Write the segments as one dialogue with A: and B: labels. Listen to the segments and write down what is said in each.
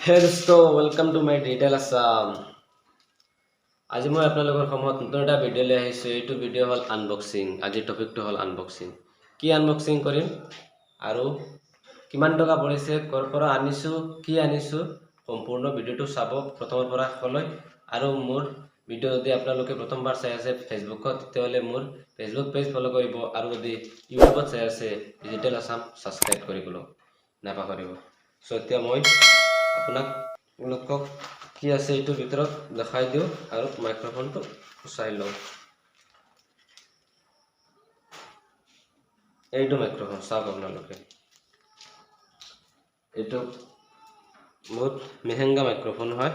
A: हे दोस्तों welcome to my digital Assam. आज मैं आपलोगर समूहत नतुन एटा भिडिओ লৈ আহিছো। এইটো ভিডিও হল আনবক্সিং। আজি টপিকটো হল আনবক্সিং। কি আনবক্সিং কৰিম আৰু কিমান টকা পৰিছে, কৰ পৰা আনিছো, কি আনিছো, সম্পূৰ্ণ ভিডিওটো চাব প্ৰথমৰ পৰা শেষলৈ। আৰু মোৰ ভিডিও যদি আপোনালোকে প্ৰথমবাৰ চাই আছে ফেসবুকত, তেতিয়াহলে মোৰ ফেসবুক পেজ ফলো কৰিব আৰু যদি ইউটিউবত চাই আছে ডিজিটেল আসাম সাবস্ক্ৰাইব কৰিবলৈ নাপাহৰিব। সো এতিয়া মই আপোনাক লোকক কি আছে এইটো ভিতৰত দেখাই দিও আৰু মাইক্ৰোফোনটো চাই লও। এইটো মাইক্ৰোফোন চাওক আপোনালোকে, এইটো বহুত মেহেঙ্গা মাইক্ৰোফোন হয়।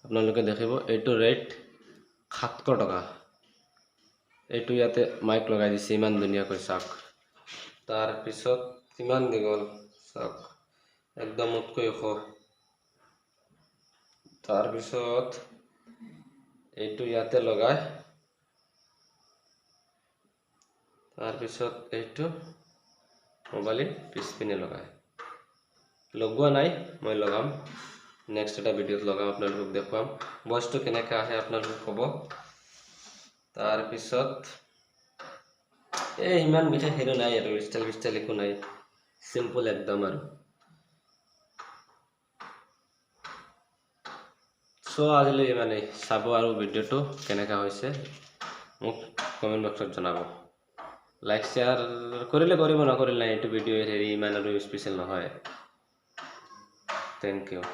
A: আপোনালোকে দেখিব এইটো ৰেট 700 টকা। এইটো ইয়াতে মাইক লগাই দিছে ইমান ধুনীয়াকৈ চাওক। তাৰ পিছত কিমান দীঘল চাওক, একদম উৎকৈ ওখ। তাৰ পিছত এইটো ইয়াতে লগাই, তাৰ পিছত এইটো মোবাইল পিছপিনে লগাই। লগোৱা নাই, মই লগাম নেক্সট এটা ভিডিওত লগাম, আপোনালোকক দেখুৱাম ভয়েসটো কেনেকৈ আহে আপোনালোকে ক'ব। তাৰ পিছত ইমান বিশেষ হেৰি নাই আৰু ষ্টাইল একো নাই, সিম্পল একদম আৰু। সো আজিলৈ ইমানেই। চাব আৰু ভিডিওটো কেনেকা হৈছে মোক কমেন্ট বক্সত জনাব। লাইক শেয়াৰ কৰিলে কৰিব, নকৰিলে নাই। এইটো ভিডিও হেৰি ইমান আৰু স্পেশাল নহয়। Thank U.